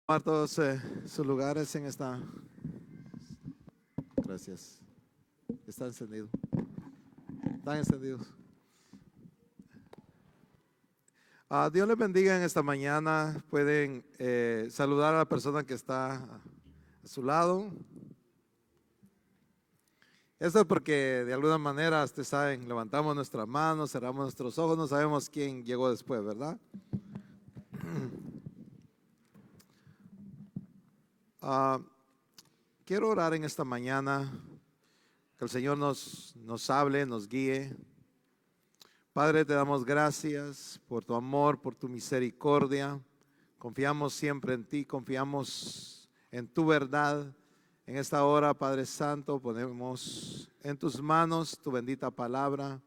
Tomar todos sus lugares en esta. Gracias. Está encendido. Están encendidos. Dios les bendiga en esta mañana. Pueden saludar a la persona que está a su lado. Esto es porque de alguna manera, ustedes saben, levantamos nuestras manos, cerramos nuestros ojos, no sabemos quién llegó después, ¿verdad? Quiero orar en esta mañana, que el Señor nos hable, nos guíe. Padre, te damos gracias por tu amor, por tu misericordia. Confiamos siempre en ti, confiamos en tu verdad. En esta hora, Padre Santo, ponemos en tus manos tu bendita palabra.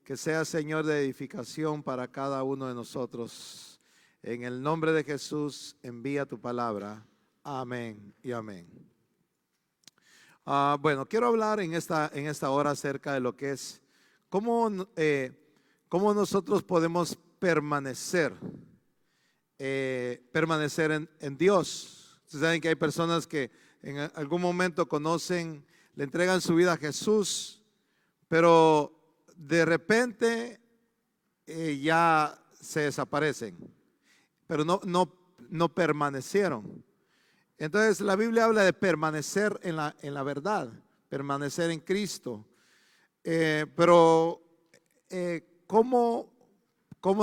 Que sea, Señor, de edificación para cada uno de nosotros. En el nombre de Jesús, envía tu palabra. Amén y amén. Bueno, quiero hablar en esta hora acerca de lo que es cómo nosotros podemos permanecer en Dios. Ustedes saben que hay personas que en algún momento conocen, le entregan su vida a Jesús, pero de repente ya se desaparecen, pero no permanecieron. Entonces la Biblia habla de permanecer en la verdad, permanecer en Cristo. Pero ¿cómo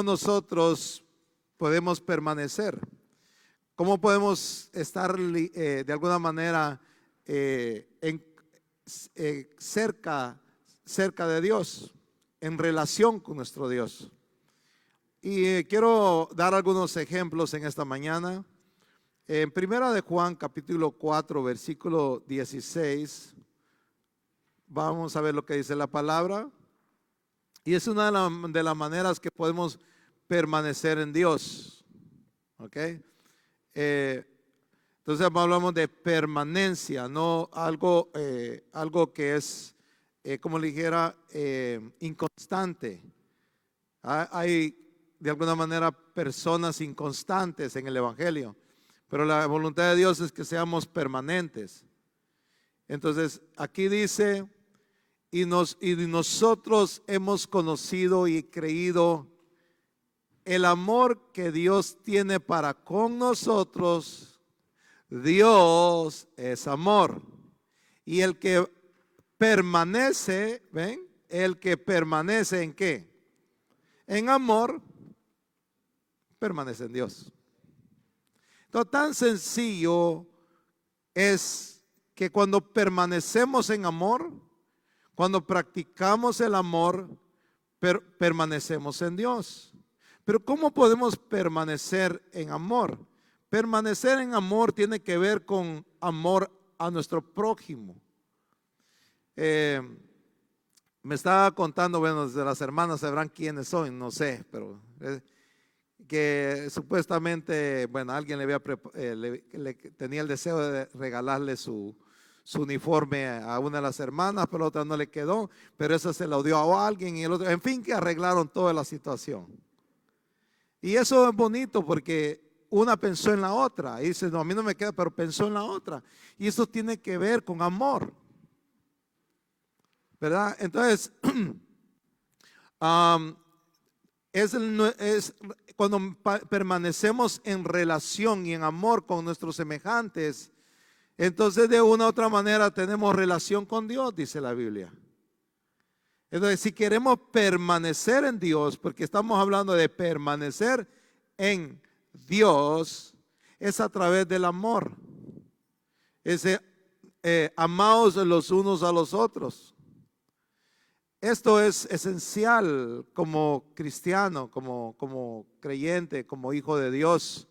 nosotros podemos permanecer? ¿Cómo podemos estar de alguna manera cerca de Dios, en relación con nuestro Dios? Y quiero dar algunos ejemplos en esta mañana. En Primera de Juan, capítulo 4, versículo 16, vamos a ver lo que dice la palabra. Y es una de las maneras que podemos permanecer en Dios. ¿Ok? Entonces hablamos de permanencia, no algo que es, como le dijera, inconstante. Hay de alguna manera personas inconstantes en el Evangelio, pero la voluntad de Dios es que seamos permanentes. Entonces aquí dice, y nosotros hemos conocido y creído el amor que Dios tiene para con nosotros. Dios es amor. Y el que permanece, ¿ven? El que permanece ¿en qué? En amor, permanece en Dios. Entonces, tan sencillo es que cuando permanecemos en amor, cuando practicamos el amor, permanecemos en Dios. Pero ¿cómo podemos permanecer en amor? Permanecer en amor tiene que ver con amor a nuestro prójimo. Me estaba contando, bueno, desde las hermanas sabrán quiénes son, no sé, pero que supuestamente, bueno, alguien tenía el deseo de regalarle su uniforme a una de las hermanas, pero la otra no le quedó, pero esa se la dio a alguien y el otro, en fin, que arreglaron toda la situación. Y eso es bonito porque una pensó en la otra y dice, no, a mí no me queda, pero pensó en la otra. Y eso tiene que ver con amor, ¿verdad? Entonces, es cuando permanecemos en relación y en amor con nuestros semejantes, entonces de una u otra manera tenemos relación con Dios, dice la Biblia. Entonces, si queremos permanecer en Dios, porque estamos hablando de permanecer en Dios, es a través del amor. Amaos los unos a los otros. Esto es esencial como cristiano, como creyente, como hijo de Dios,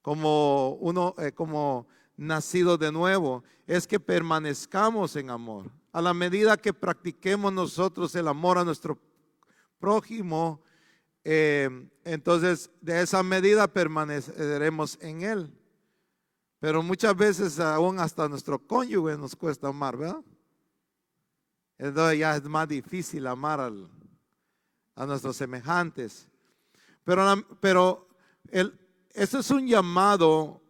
como nacido de nuevo, es que permanezcamos en amor. A la medida que practiquemos nosotros el amor a nuestro prójimo, entonces de esa medida permaneceremos en él. Pero muchas veces aún hasta nuestro cónyuge nos cuesta amar, ¿verdad? Entonces ya es más difícil amar a nuestros semejantes. Pero eso es un llamado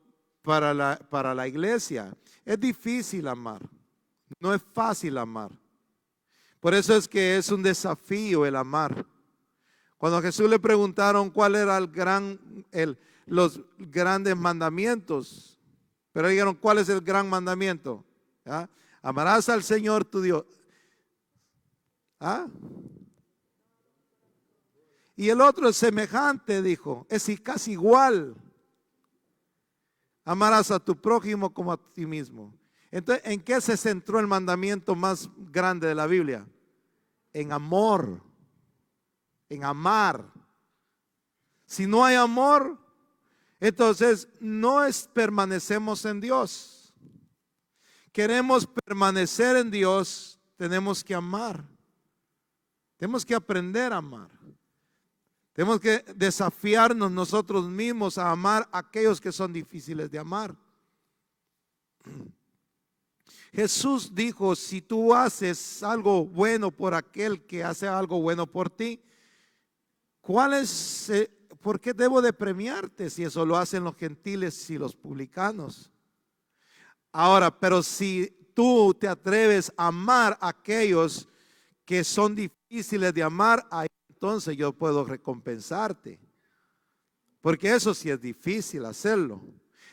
para la iglesia. Es difícil amar, no es fácil amar. Por eso es que es un desafío el amar. Cuando a Jesús le preguntaron cuál era los grandes mandamientos, pero dijeron, ¿cuál es el gran mandamiento? ¿Ah? Amarás al Señor tu Dios. ¿Ah? Y el otro es semejante, dijo, es casi igual. Amarás a tu prójimo como a ti mismo. Entonces, ¿en qué se centró el mandamiento más grande de la Biblia? En amor, en amar. Si no hay amor, entonces no permanecemos en Dios. Queremos permanecer en Dios, tenemos que amar. Tenemos que aprender a amar. Tenemos que desafiarnos nosotros mismos a amar a aquellos que son difíciles de amar. Jesús dijo, si tú haces algo bueno por aquel que hace algo bueno por ti, ¿por qué debo de premiarte si eso lo hacen los gentiles y los publicanos? Ahora, pero si tú te atreves a amar a aquellos que son difíciles de amar, ahí entonces yo puedo recompensarte. Porque eso sí es difícil hacerlo.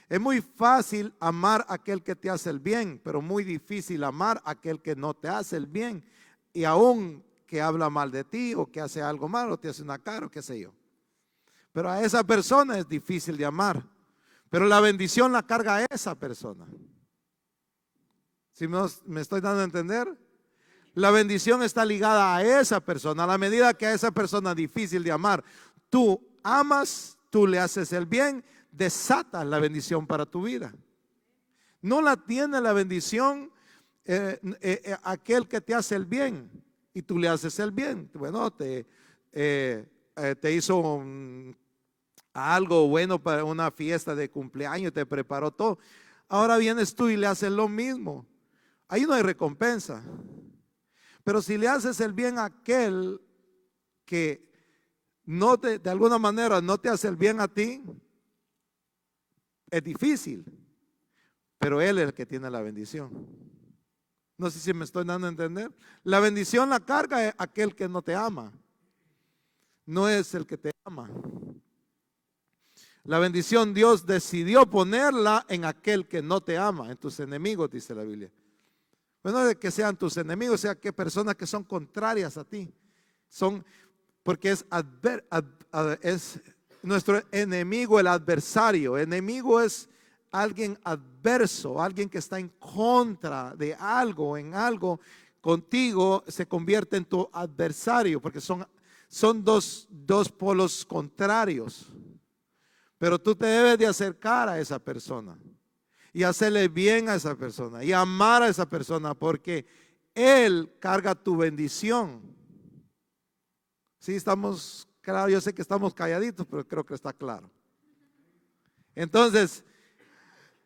Es muy fácil amar a aquel que te hace el bien, pero muy difícil amar a aquel que no te hace el bien. Y aún que habla mal de ti o que hace algo malo, te hace una cara o qué sé yo. Pero a esa persona es difícil de amar. Pero la bendición la carga a esa persona. ¿Sí me estoy dando a entender? La bendición está ligada a esa persona. A la medida que a esa persona es difícil de amar, tú amas, tú le haces el bien, desatas la bendición para tu vida. No la tiene la bendición aquel que te hace el bien y tú le haces el bien. Bueno, te hizo algo bueno para una fiesta de cumpleaños, te preparó todo. Ahora vienes tú y le haces lo mismo. Ahí no hay recompensa. Pero si le haces el bien a aquel que de alguna manera no te hace el bien a ti, es difícil, pero él es el que tiene la bendición. No sé si me estoy dando a entender. La bendición la carga aquel que no te ama, no es el que te ama. La bendición Dios decidió ponerla en aquel que no te ama, en tus enemigos, dice la Biblia. Bueno, de que sean tus enemigos, o sea, que personas que son contrarias a ti. Porque es nuestro enemigo, el adversario. Enemigo es alguien adverso, alguien que está en contra de algo, en algo. Contigo se convierte en tu adversario, porque son dos polos contrarios. Pero tú te debes de acercar a esa persona y hacerle bien a esa persona y amar a esa persona, porque Él carga tu bendición. Sí, estamos claro, yo sé que estamos calladitos, pero creo que está claro. Entonces,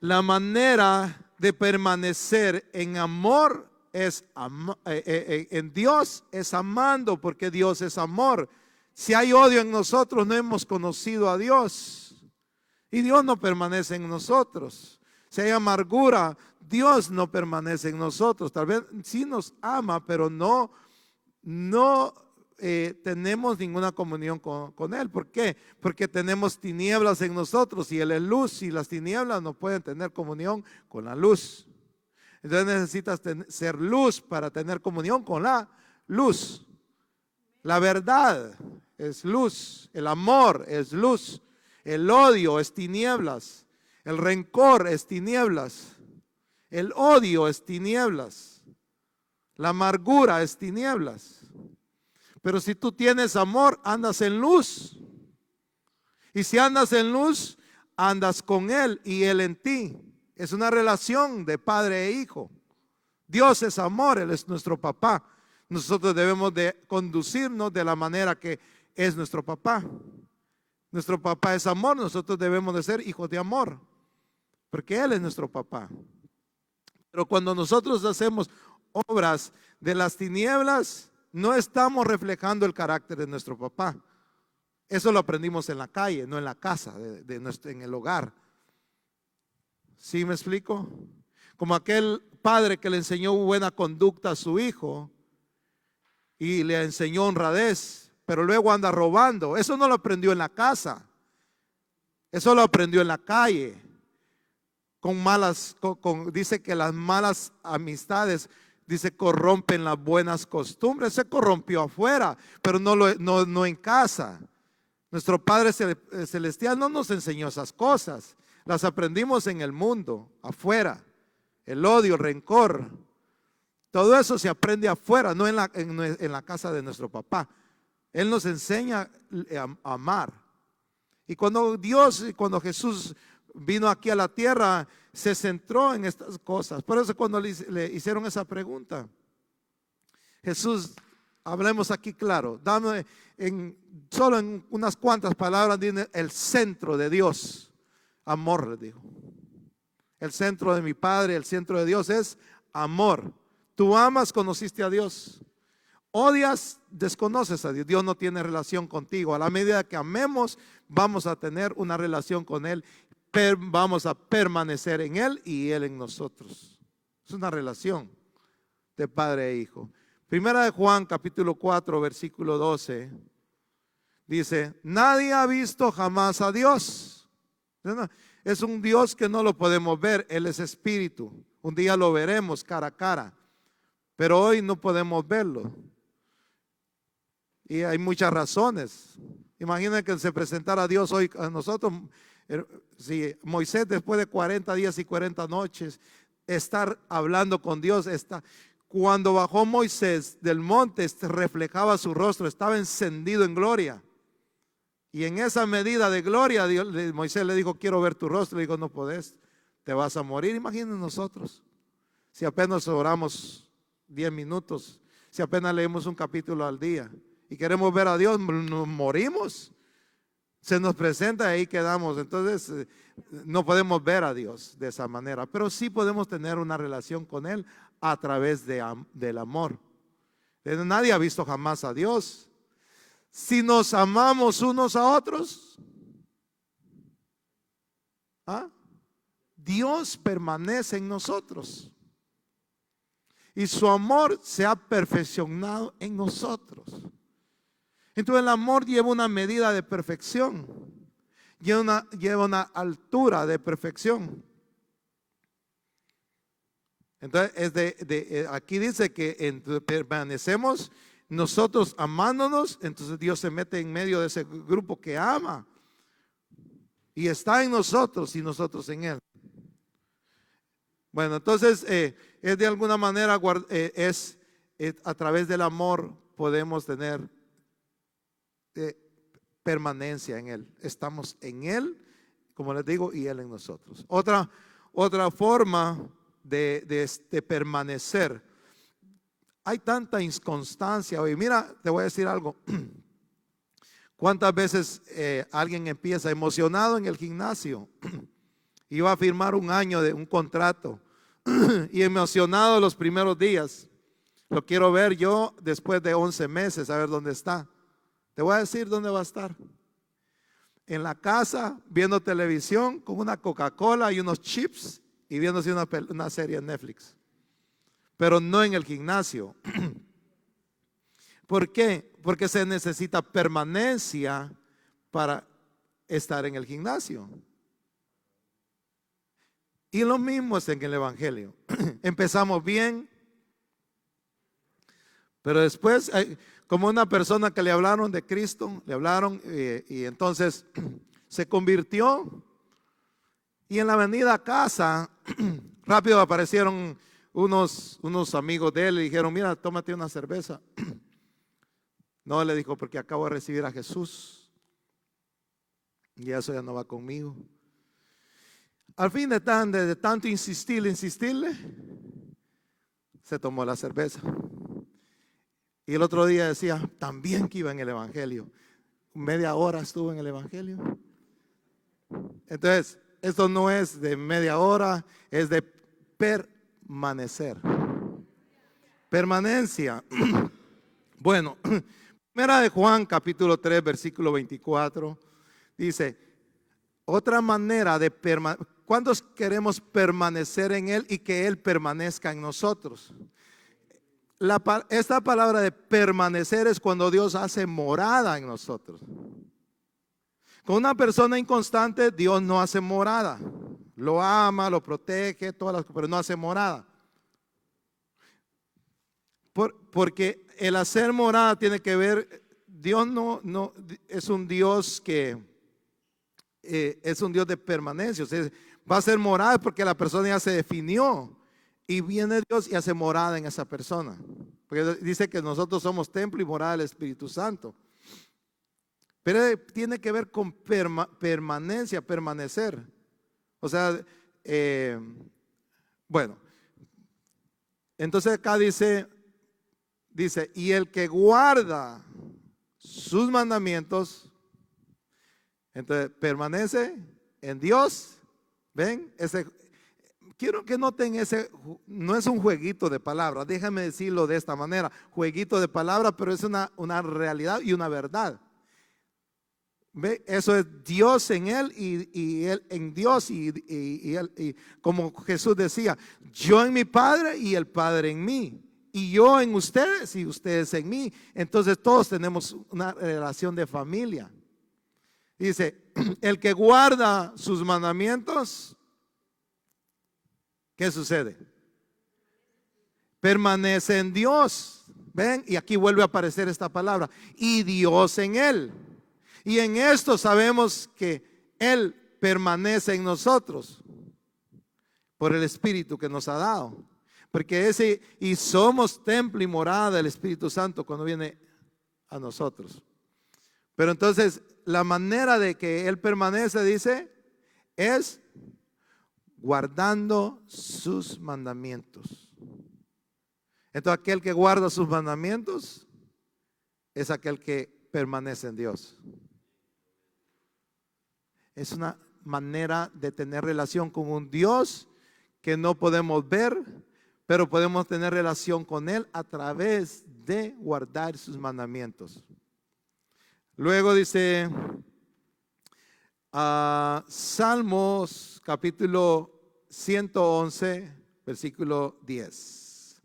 la manera de permanecer en amor en Dios es amando, porque Dios es amor. Si hay odio en nosotros, no hemos conocido a Dios y Dios no permanece en nosotros. Si hay amargura, Dios no permanece en nosotros. Tal vez sí nos ama, pero no tenemos ninguna comunión con Él. ¿Por qué? Porque tenemos tinieblas en nosotros y Él es luz, y las tinieblas no pueden tener comunión con la luz. Entonces necesitas ser luz para tener comunión con la luz. La verdad es luz, el amor es luz, el odio es tinieblas. El rencor es tinieblas. El odio es tinieblas. La amargura es tinieblas. Pero si tú tienes amor, andas en luz. Y si andas en luz, andas con Él y Él en ti. Es una relación de padre e hijo. Dios es amor, Él es nuestro papá. Nosotros debemos de conducirnos de la manera que es nuestro papá. Nuestro papá es amor, nosotros debemos de ser hijos de amor, porque Él es nuestro papá. Pero cuando nosotros hacemos obras de las tinieblas, no estamos reflejando el carácter de nuestro papá. Eso lo aprendimos en la calle, no en la casa, en el hogar. ¿Sí me explico? Como aquel padre que le enseñó buena conducta a su hijo y le enseñó honradez, pero luego anda robando. Eso no lo aprendió en la casa, eso lo aprendió en la calle. Dice que las malas amistades, dice, corrompen las buenas costumbres. Se corrompió afuera, pero no en casa. Nuestro Padre Celestial no nos enseñó esas cosas. Las aprendimos en el mundo, afuera. El odio, el rencor, todo eso se aprende afuera, no en la casa de nuestro papá. Él nos enseña a amar. Y cuando Jesús vino aquí a la tierra, se centró en estas cosas. Por eso cuando le hicieron esa pregunta, Jesús, hablemos aquí claro, dame solo en unas cuantas palabras, dime el centro de Dios. Amor, le dijo. El centro de mi Padre, el centro de Dios es amor. Tú amas, conociste a Dios. Odias, desconoces a Dios. Dios no tiene relación contigo. A la medida que amemos, vamos a tener una relación con Él. Vamos a permanecer en Él y Él en nosotros. Es una relación de padre e hijo. Primera de Juan, capítulo 4, versículo 12. Dice, nadie ha visto jamás a Dios. Es un Dios que no lo podemos ver. Él es espíritu. Un día lo veremos cara a cara, pero hoy no podemos verlo. Y hay muchas razones. Imaginen que se presentara a Dios hoy a nosotros. Si Moisés, después de 40 días y 40 noches, estar hablando con Dios, cuando bajó Moisés del monte, reflejaba su rostro, estaba encendido en gloria. Y en esa medida de gloria, Moisés le dijo, quiero ver tu rostro. Le dijo, no podés, te vas a morir. Imaginen nosotros, si apenas oramos 10 minutos, si apenas leemos un capítulo al día y queremos ver a Dios, nos morimos. Se nos presenta y ahí quedamos. Entonces no podemos ver a Dios de esa manera, pero sí podemos tener una relación con Él a través del amor. Nadie ha visto jamás a Dios. Si nos amamos unos a otros, Dios permanece en nosotros y su amor se ha perfeccionado en nosotros. Entonces el amor lleva una medida de perfección, lleva una altura de perfección. Entonces aquí dice que permanecemos nosotros amándonos. Entonces Dios se mete en medio de ese grupo que ama y está en nosotros y nosotros en Él. Bueno, entonces es de alguna manera a través del amor podemos tener permanencia en Él. Estamos en Él, como les digo, y Él en nosotros. Otra forma de permanecer. Hay tanta inconstancia hoy. Mira, te voy a decir algo. ¿Cuántas veces alguien empieza emocionado en el gimnasio y va a firmar un año de un contrato y emocionado los primeros días? Lo quiero ver yo después de 11 meses, a ver dónde está. Te voy a decir dónde va a estar. En la casa, viendo televisión con una Coca-Cola y unos chips y viéndose una serie en Netflix. Pero no en el gimnasio. ¿Por qué? Porque se necesita permanencia para estar en el gimnasio. Y lo mismo es en el Evangelio. Empezamos bien, pero después, como una persona que le hablaron de Cristo, le hablaron y entonces se convirtió. Y en la venida a casa, rápido aparecieron unos amigos de él y le dijeron, mira, tómate una cerveza. No, le dijo, porque acabo de recibir a Jesús y eso ya no va conmigo. Al fin de tanto insistirle, se tomó la cerveza. Y el otro día decía, también que iba en el Evangelio. Media hora estuvo en el Evangelio. Entonces, esto no es de media hora, es de permanecer. Permanencia. Bueno, primera de Juan, capítulo 3, versículo 24, dice, otra manera de permanecer. ¿cuántos queremos permanecer en Él y que Él permanezca en nosotros? Esta palabra de permanecer es cuando Dios hace morada en nosotros. Con una persona inconstante, Dios no hace morada. Lo ama, lo protege, pero no hace morada. Porque el hacer morada tiene que ver, Dios no es un Dios que es un Dios de permanencia. O sea, va a ser morada porque la persona ya se definió. Y viene Dios y hace morada en esa persona. Porque dice que nosotros somos templo y morada del Espíritu Santo. Pero tiene que ver con permanencia, permanecer. O sea, bueno. Entonces acá dice, y el que guarda sus mandamientos, entonces permanece en Dios. ¿Ven? Quiero que noten no es un jueguito de palabras, déjame decirlo de esta manera, jueguito de palabras, pero es una realidad y una verdad. ¿Ve? Eso es Dios en Él y Él en Dios y como Jesús decía, yo en mi Padre y el Padre en mí. Y yo en ustedes y ustedes en mí. Entonces todos tenemos una relación de familia. Dice, el que guarda sus mandamientos, ¿qué sucede? Permanece en Dios. ¿Ven? Y aquí vuelve a aparecer esta palabra. Y Dios en él. Y en esto sabemos que Él permanece en nosotros por el Espíritu que nos ha dado. Porque y somos templo y morada del Espíritu Santo cuando viene a nosotros. Pero entonces la manera de que Él permanece, dice, es guardando sus mandamientos. Entonces aquel que guarda sus mandamientos es aquel que permanece en Dios. Es una manera de tener relación con un Dios que no podemos ver, pero podemos tener relación con Él a través de guardar sus mandamientos. Luego dice Salmos capítulo 111, versículo 10.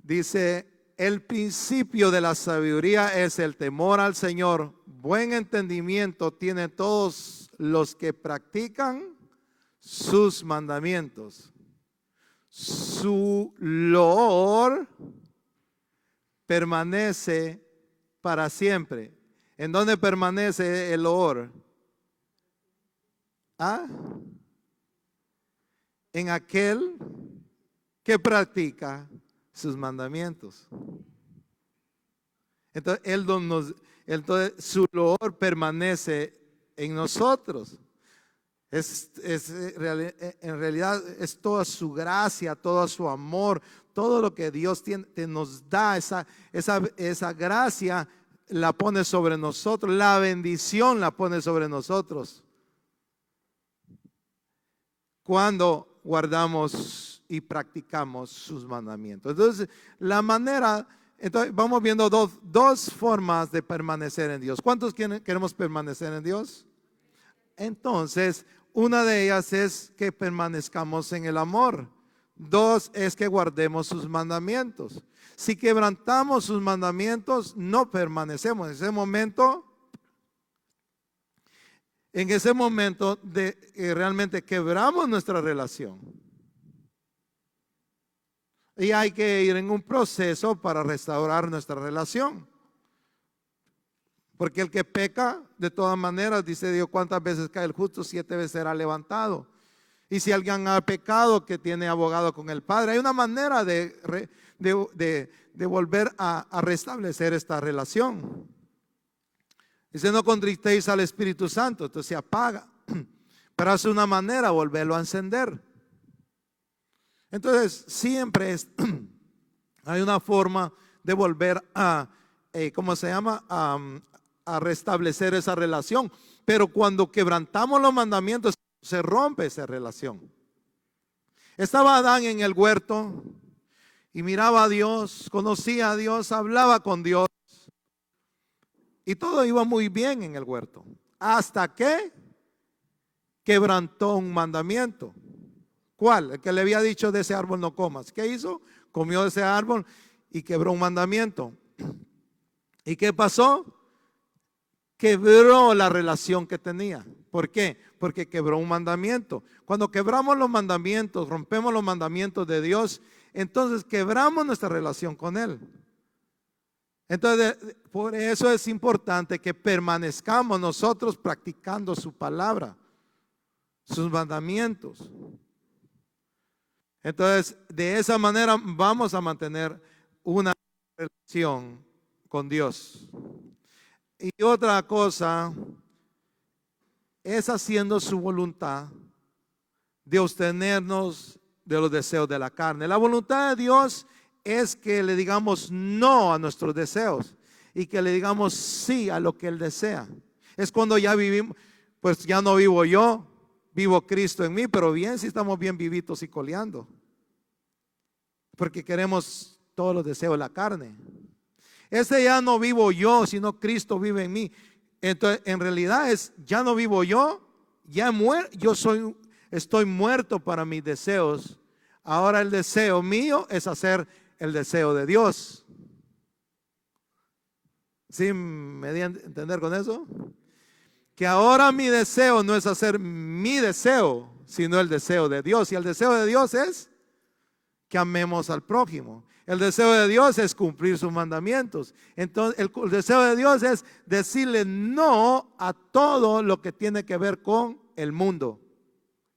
Dice, el principio de la sabiduría es el temor al Señor. Buen entendimiento tienen todos los que practican sus mandamientos. Su loor permanece para siempre. ¿En dónde permanece el loor? En aquel que practica sus mandamientos. Entonces su loor permanece en nosotros. En realidad es toda su gracia, todo su amor, todo lo que Dios nos da, esa gracia la pone sobre nosotros, la bendición la pone sobre nosotros. Cuando guardamos y practicamos sus mandamientos. Entonces, vamos viendo dos formas de permanecer en Dios. ¿Cuántos queremos permanecer en Dios? Entonces, una de ellas es que permanezcamos en el amor. Dos es que guardemos sus mandamientos. Si quebrantamos sus mandamientos, no permanecemos. En ese momento realmente quebramos nuestra relación. Y hay que ir en un proceso para restaurar nuestra relación. Porque el que peca, de todas maneras, dice Dios, ¿cuántas veces cae el justo? 7 veces será levantado. Y si alguien ha pecado, que tiene abogado con el Padre. Hay una manera de volver a restablecer esta relación. Dice, no contristéis al Espíritu Santo, entonces se apaga. Pero hace una manera volverlo a encender. Entonces, siempre hay una forma de volver a, a restablecer esa relación. Pero cuando quebrantamos los mandamientos, se rompe esa relación. Estaba Adán en el huerto y miraba a Dios, conocía a Dios, hablaba con Dios. Y todo iba muy bien en el huerto. Hasta que quebrantó un mandamiento. ¿Cuál? El que le había dicho de ese árbol no comas. ¿Qué hizo? Comió de ese árbol y quebró un mandamiento. ¿Y qué pasó? Quebró la relación que tenía. ¿Por qué? Porque quebró un mandamiento. Cuando quebramos los mandamientos, rompemos los mandamientos de Dios, entonces quebramos nuestra relación con Él. Entonces, por eso es importante que permanezcamos nosotros practicando su palabra, sus mandamientos. Entonces, de esa manera vamos a mantener una relación con Dios. Y otra cosa es haciendo su voluntad de abstenernos de los deseos de la carne. La voluntad de Dios es que le digamos no a nuestros deseos y que le digamos sí a lo que Él desea. Es cuando ya vivimos, pues ya no vivo yo, vivo Cristo en mí, pero bien si estamos bien vivitos y coleando. Porque queremos todos los deseos de la carne. Ya no vivo yo, sino Cristo vive en mí. Entonces, en realidad ya no vivo yo, estoy muerto para mis deseos. Ahora el deseo mío es hacer el deseo de Dios. ¿Sí me di a entender con eso? Que ahora mi deseo no es hacer mi deseo, sino el deseo de Dios. Y el deseo de Dios es que amemos al prójimo. El deseo de Dios es cumplir sus mandamientos. Entonces, el deseo de Dios es decirle no a todo lo que tiene que ver con el mundo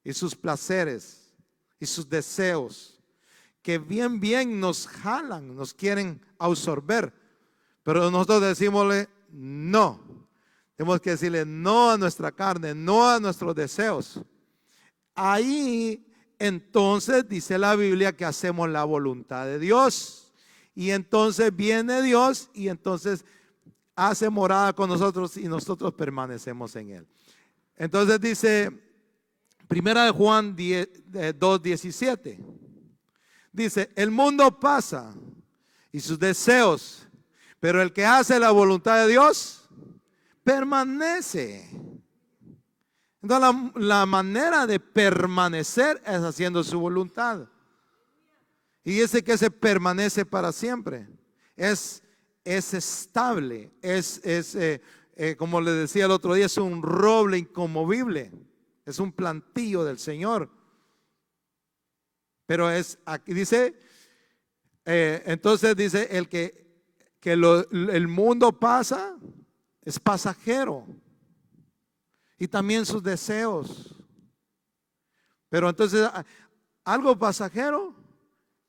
y sus placeres y sus deseos, que bien nos jalan, nos quieren absorber. Pero nosotros decimosle no. Tenemos que decirle no a nuestra carne, no a nuestros deseos. Ahí entonces dice la Biblia que hacemos la voluntad de Dios. Y entonces viene Dios y entonces hace morada con nosotros y nosotros permanecemos en Él. Entonces dice, primera de Juan 2:17. Dice, el mundo pasa y sus deseos, pero el que hace la voluntad de Dios permanece. Entonces la manera de permanecer es haciendo su voluntad. Y dice que se permanece para siempre. Es estable. Como le decía el otro día, es un roble inconmovible. Es un plantillo del Señor. Pero aquí dice, entonces dice el mundo pasa, es pasajero. Y también sus deseos. Pero entonces, algo pasajero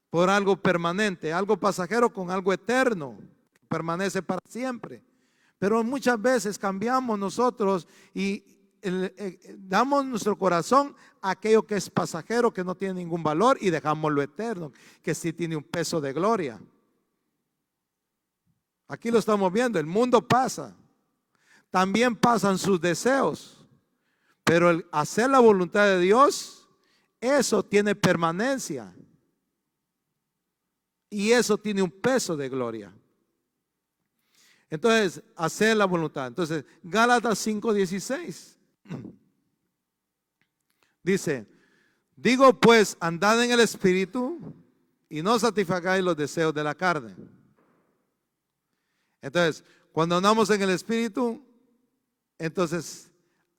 por algo permanente. Algo pasajero con algo eterno. Permanece para siempre. Pero muchas veces cambiamos nosotros y damos nuestro corazón a aquello que es pasajero, que no tiene ningún valor, y dejamos lo eterno, que sí tiene un peso de gloria. Aquí lo estamos viendo. El mundo pasa. También pasan sus deseos. Pero el hacer la voluntad de Dios, eso tiene permanencia. Y eso tiene un peso de gloria. Entonces, hacer la voluntad. Entonces, Gálatas 5:16 dice, digo pues, andad en el Espíritu y no satisfagáis los deseos de la carne. Entonces, cuando andamos en el Espíritu, entonces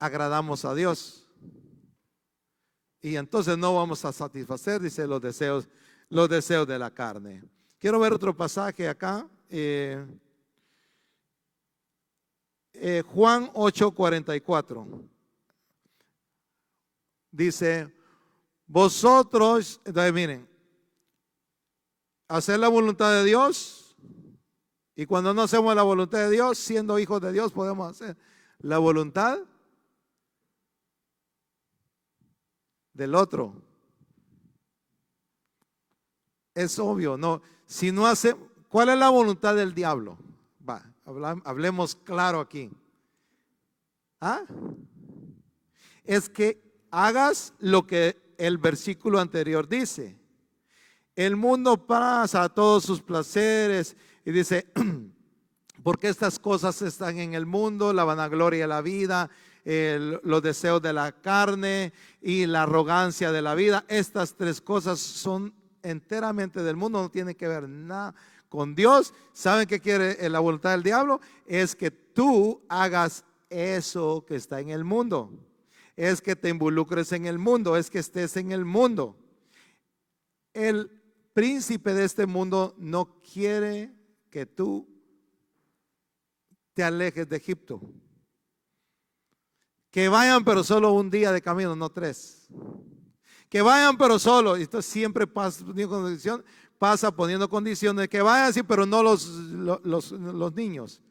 agradamos a Dios. Y entonces no vamos a satisfacer, dice, los deseos de la carne. Quiero ver otro pasaje acá. Juan 8:44. Dice, vosotros, entonces miren, hacer la voluntad de Dios. Y cuando no hacemos la voluntad de Dios, siendo hijos de Dios, podemos hacer la voluntad del otro. Es obvio, no. Si no hace, ¿cuál es la voluntad del diablo? Hablemos claro aquí. ¿Ah? Es que hagas lo que el versículo anterior dice. El mundo pasa a todos sus placeres y dice, porque estas cosas están en el mundo, la vanagloria de la vida, los deseos de la carne y la arrogancia de la vida. Estas tres cosas son enteramente del mundo, no tienen que ver nada con Dios. ¿Saben qué quiere la voluntad del diablo? Es que tú hagas eso que está en el mundo. Es que te involucres en el mundo, es que estés en el mundo. El príncipe de este mundo no quiere que tú te alejes de Egipto. Que vayan pero solo un día de camino, no 3. Que vayan pero solo. Esto siempre pasa poniendo condiciones. Que vayan sí, pero no los niños.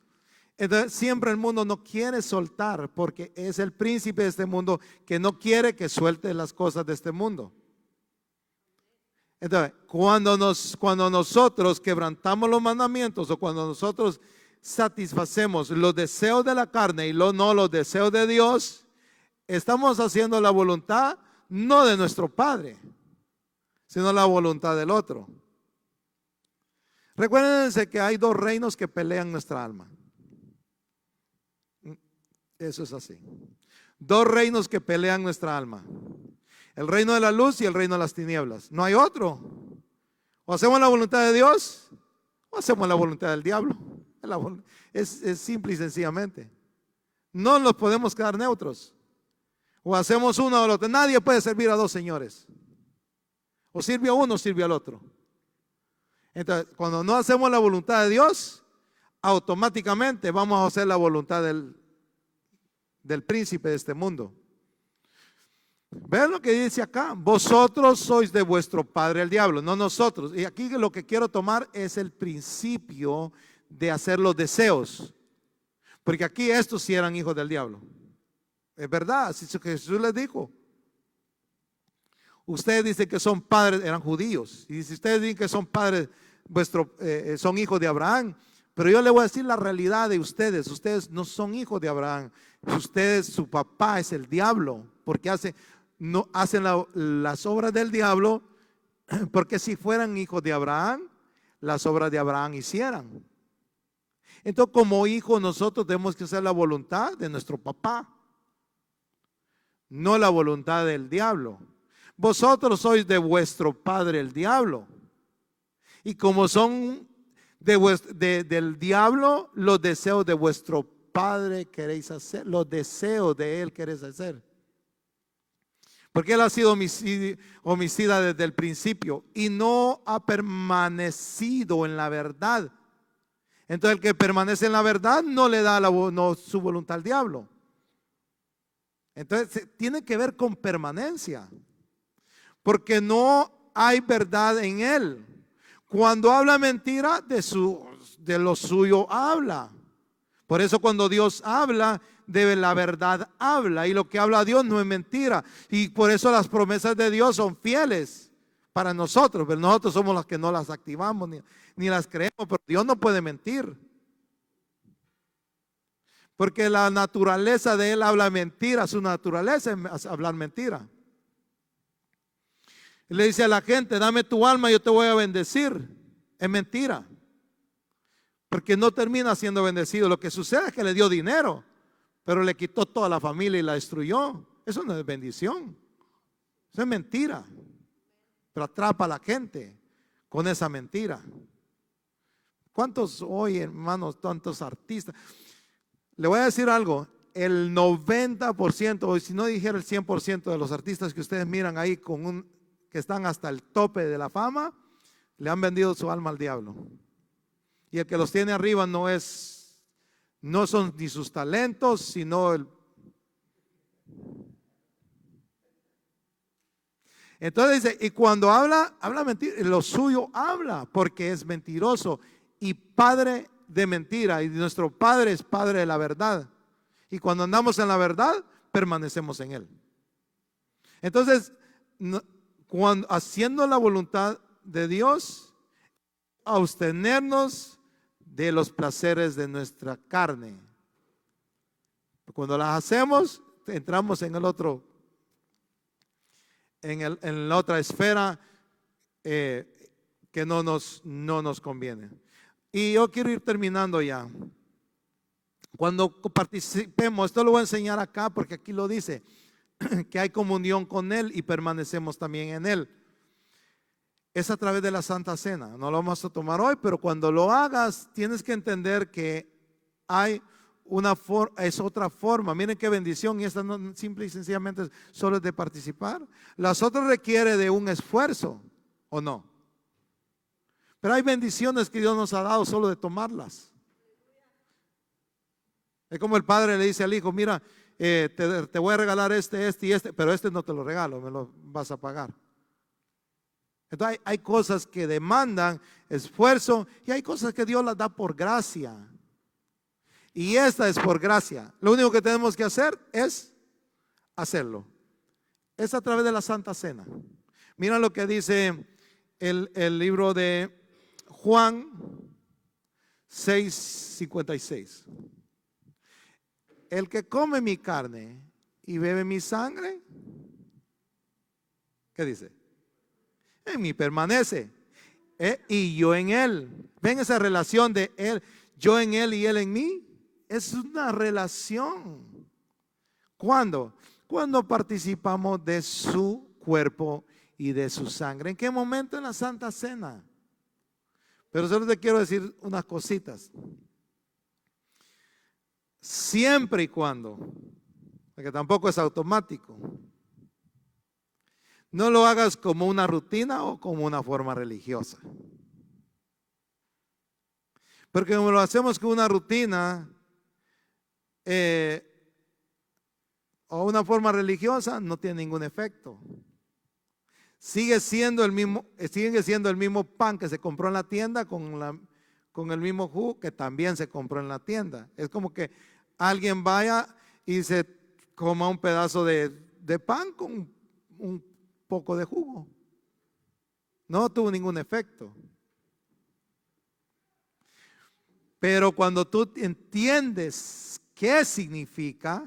Entonces siempre el mundo no quiere soltar, porque es el príncipe de este mundo que no quiere que suelte las cosas de este mundo. Entonces, cuando nosotros quebrantamos los mandamientos, o cuando nosotros satisfacemos los deseos de la carne y no los deseos de Dios, estamos haciendo la voluntad no de nuestro Padre, sino la voluntad del otro. Recuérdense que hay 2 reinos que pelean nuestra alma. Eso es así. 2 reinos que pelean nuestra alma: el reino de la luz y el reino de las tinieblas. No hay otro. O hacemos la voluntad de Dios o hacemos la voluntad del diablo. Es simple y sencillamente. No nos podemos quedar neutros. O hacemos uno o el otro. Nadie puede servir a 2 señores. O sirve a uno o sirve al otro. Entonces, cuando no hacemos la voluntad de Dios, automáticamente vamos a hacer la voluntad del príncipe de este mundo. Vean lo que dice acá: vosotros sois de vuestro padre el diablo, no nosotros. Y aquí lo que quiero tomar es el principio de hacer los deseos, porque aquí estos sí eran hijos del diablo. Es verdad, así que Jesús les dijo: ustedes dicen que son padres, eran judíos, y si ustedes dicen que son padres, son hijos de Abraham, pero yo les voy a decir la realidad de ustedes: ustedes no son hijos de Abraham, ustedes, su papá es el diablo, porque hacen las obras del diablo, porque si fueran hijos de Abraham, las obras de Abraham hicieran. Entonces, como hijos, nosotros tenemos que hacer la voluntad de nuestro papá, no la voluntad del diablo. Vosotros sois de vuestro padre el diablo, y como son del diablo, los deseos de vuestro padre queréis hacer, los deseos de él queréis hacer. Porque él ha sido homicida desde el principio y no ha permanecido en la verdad. Entonces el que permanece en la verdad no le da su voluntad al diablo. Entonces tiene que ver con permanencia, porque no hay verdad en él. Cuando habla mentira, de lo suyo habla. Por eso cuando Dios habla, de la verdad habla, y lo que habla Dios no es mentira. Y por eso las promesas de Dios son fieles para nosotros, pero nosotros somos los que no las activamos ni las creemos. Pero Dios no puede mentir, porque la naturaleza de él habla mentira. Su naturaleza es hablar mentira. Y le dice a la gente: dame tu alma, yo te voy a bendecir. Es mentira, porque no termina siendo bendecido. Lo que sucede es que le dio dinero, pero le quitó toda la familia y la destruyó. Eso no es bendición, eso es mentira. Pero atrapa a la gente con esa mentira. ¿Cuántos hoy, hermanos, tantos artistas? Le voy a decir algo: el 90%, o si no dijera el 100% de los artistas que ustedes miran ahí que están hasta el tope de la fama, le han vendido su alma al diablo. Y el que los tiene arriba no son ni sus talentos, sino Entonces dice: y cuando habla mentira, lo suyo habla, porque es mentiroso y padre de mentira. Y nuestro Padre es Padre de la verdad. Y cuando andamos en la verdad, permanecemos en él. Entonces, haciendo la voluntad de Dios, abstenernos de los placeres de nuestra carne. Cuando las hacemos, entramos en el otro, en la otra esfera que no nos conviene. Y yo quiero ir terminando ya. cuando participemos, esto lo voy a enseñar acá porque aquí lo dice, que hay comunión con Él y permanecemos también en Él. Es a través de la Santa Cena. No lo vamos a tomar hoy, pero cuando lo hagas tienes que entender que hay es otra forma. Miren qué bendición, y esta no simple y sencillamente solo es de participar. Las otras requiere de un esfuerzo, ¿o no? Pero hay bendiciones que Dios nos ha dado solo de tomarlas. Es como el padre le dice al hijo, mira, te voy a regalar este y este, pero este no te lo regalo, me lo vas a pagar. Entonces hay cosas que demandan esfuerzo y hay cosas que Dios las da por gracia. Y esta es por gracia. Lo único que tenemos que hacer es hacerlo. Es a través de la Santa Cena. Mira lo que dice el libro de Juan 6:56. El que come mi carne y bebe mi sangre, ¿qué dice? En mí permanece, y yo en él. ¿Ven esa relación de él, yo en él y él en mí? Es una relación. ¿Cuándo? Cuando participamos de su cuerpo y de su sangre. ¿En qué momento? En la Santa Cena. Pero solo te quiero decir unas cositas. Siempre y cuando, porque tampoco es automático, no lo hagas como una rutina o como una forma religiosa. Porque como lo hacemos como una rutina o una forma religiosa, no tiene ningún efecto. Sigue siendo el mismo pan que se compró en la tienda con el mismo jugo que también se compró en la tienda. Es como que alguien vaya y se coma un pedazo de pan con un poco de jugo. No tuvo ningún efecto. Pero cuando tú entiendes qué significa,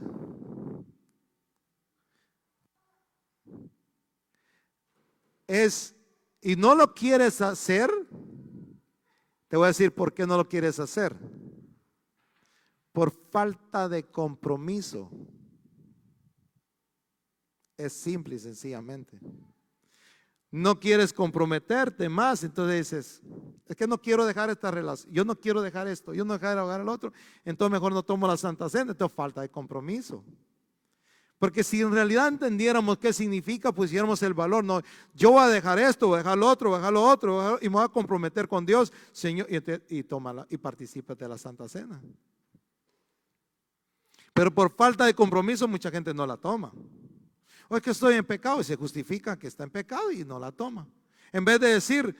y no lo quieres hacer, te voy a decir por qué no lo quieres hacer. Por falta de compromiso. Es simple y sencillamente. No quieres comprometerte más, entonces dices, es que no quiero dejar esta relación, yo no quiero dejar esto, yo no quiero dejar el otro, entonces mejor no tomo la Santa Cena. Entonces falta de compromiso. Porque si en realidad entendiéramos qué significa, pusiéramos el valor. No, yo voy a dejar esto, voy a dejar lo otro, voy a dejar lo otro, y me voy a comprometer con Dios, Señor, y tómala y participa de la Santa Cena. Pero por falta de compromiso mucha gente no la toma. O es que estoy en pecado y se justifica que está en pecado y no la toma. En vez de decir,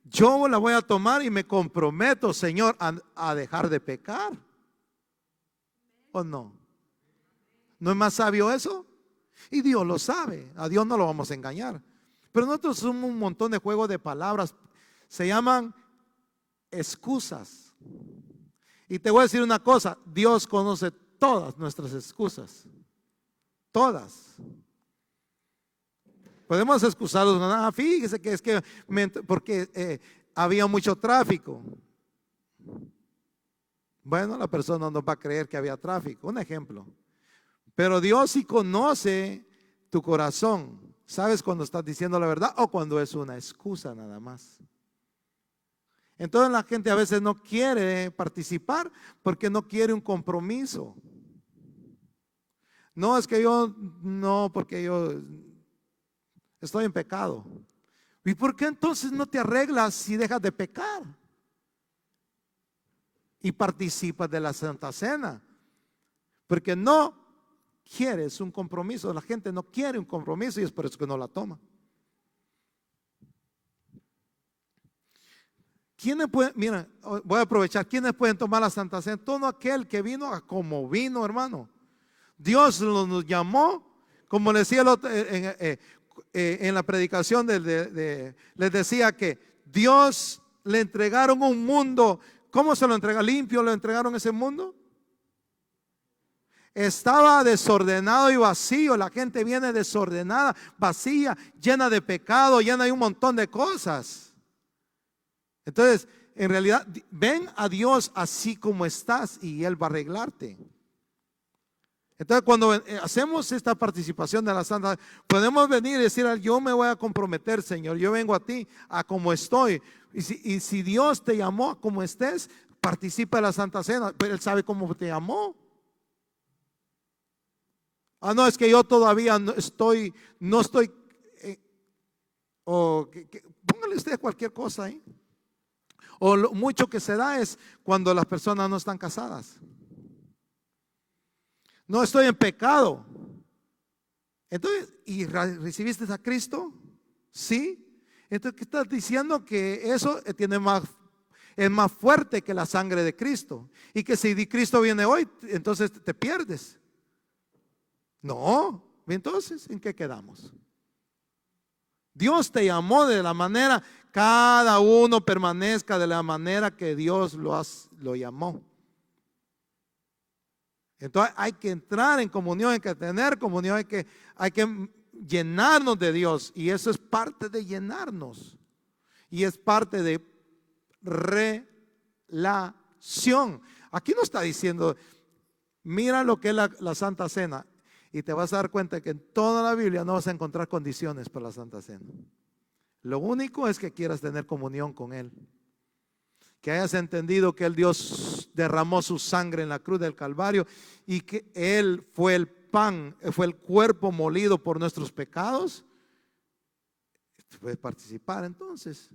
yo la voy a tomar y me comprometo, Señor, a dejar de pecar. ¿O no? ¿No es más sabio eso? Y Dios lo sabe. A Dios no lo vamos a engañar. Pero nosotros somos un montón de juegos de palabras. Se llaman excusas. Y te voy a decir una cosa. Dios conoce todas nuestras excusas. Todas. Podemos excusarlos. Fíjese que es que porque había mucho tráfico. Bueno, la persona no va a creer que había tráfico. Un ejemplo. Pero Dios sí conoce tu corazón. ¿Sabes cuando estás diciendo la verdad o cuando es una excusa nada más? Entonces la gente a veces no quiere participar porque no quiere un compromiso. No, es que porque yo estoy en pecado. ¿Y por qué entonces no te arreglas si dejas de pecar? Y participas de la Santa Cena. Porque no quieres un compromiso. La gente no quiere un compromiso y es por eso que no la toma. ¿Quiénes pueden, mira, voy a aprovechar, ¿quiénes pueden tomar la Santa Cena? Todo aquel que vino a como vino, hermano. Dios nos llamó, como le decía en la predicación, les decía que Dios le entregaron un mundo. ¿Cómo se lo entrega? ¿Limpio le entregaron ese mundo? Estaba desordenado y vacío. La gente viene desordenada, vacía, llena de pecado, llena de un montón de cosas. Entonces, en realidad, ven a Dios así como estás y Él va a arreglarte. Entonces, cuando hacemos esta participación de la Santa, podemos venir y decir: yo me voy a comprometer, Señor, yo vengo a ti a como estoy. Y si Dios te llamó a como estés, participa de la Santa Cena, pero Él sabe cómo te llamó. No, es que yo todavía no estoy, póngale usted cualquier cosa ahí. O lo mucho que se da es cuando las personas no están casadas. No estoy en pecado. Entonces, ¿y recibiste a Cristo? Sí. Entonces, ¿qué estás diciendo? Que eso es más fuerte que la sangre de Cristo. Y que si Cristo viene hoy, entonces te pierdes. No. Entonces, ¿en qué quedamos? Dios te llamó de la manera, cada uno permanezca de la manera que Dios lo llamó. Entonces hay que entrar en comunión, hay que tener comunión, hay que llenarnos de Dios. Y eso es parte de llenarnos. Y es parte de relación. Aquí no está diciendo, mira lo que es la Santa Cena. Y te vas a dar cuenta que en toda la Biblia no vas a encontrar condiciones para la Santa Cena. Lo único es que quieras tener comunión con Él. Que hayas entendido que el Dios derramó su sangre en la cruz del Calvario y que Él fue el pan, fue el cuerpo molido por nuestros pecados. Puedes participar entonces.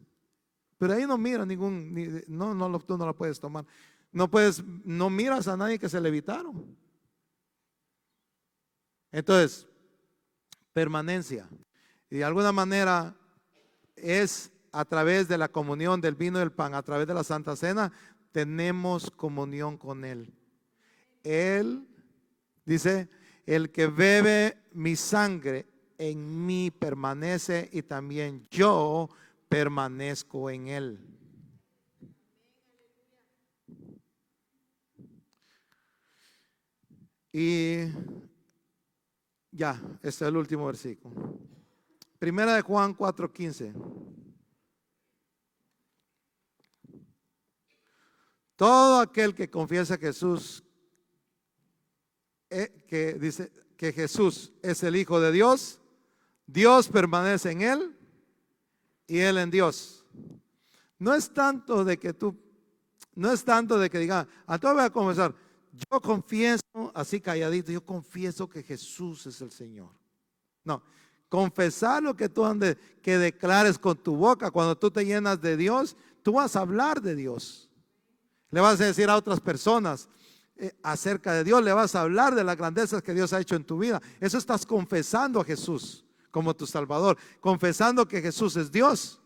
Pero ahí no mira tú no la puedes tomar. No miras a nadie que se levitaron. Entonces, permanencia. Y de alguna manera es a través de la comunión del vino y del pan, a través de la Santa Cena, tenemos comunión con Él. Él dice: el que bebe mi sangre en mí permanece y también yo permanezco en Él. Y ya, este es el último versículo. Primera de Juan 4:15. Todo aquel que confiesa a Jesús, que dice que Jesús es el Hijo de Dios, Dios permanece en Él y Él en Dios. No es tanto de que diga, entonces voy a confesar, yo confieso así calladito, yo confieso que Jesús es el Señor. No, confesar lo que que declares con tu boca. Cuando tú te llenas de Dios, tú vas a hablar de Dios. Le vas a decir a otras personas acerca de Dios, le vas a hablar de las grandezas que Dios ha hecho en tu vida. Eso estás confesando a Jesús como tu Salvador, confesando que Jesús es Dios,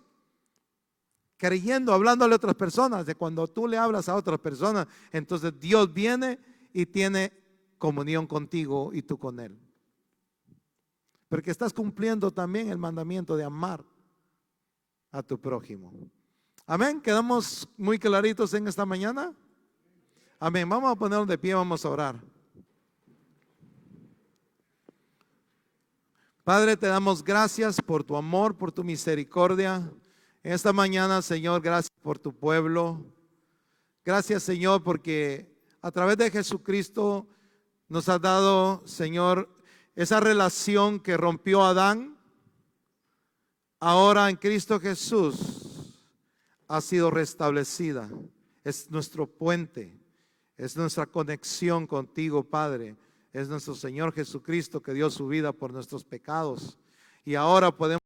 creyendo, hablándole a otras personas. De cuando tú le hablas a otras personas, entonces Dios viene y tiene comunión contigo y tú con Él. Porque estás cumpliendo también el mandamiento de amar a tu prójimo. Amén. ¿Quedamos muy claritos en esta mañana? Amén. Vamos a ponernos de pie, vamos a orar. Padre, te damos gracias por tu amor, por tu misericordia. En esta mañana, Señor, gracias por tu pueblo. Gracias, Señor, porque a través de Jesucristo nos has dado, Señor, esa relación que rompió Adán. Ahora en Cristo Jesús ha sido restablecida. Es nuestro puente, es nuestra conexión contigo, Padre. Es nuestro Señor Jesucristo que dio su vida por nuestros pecados. Y ahora podemos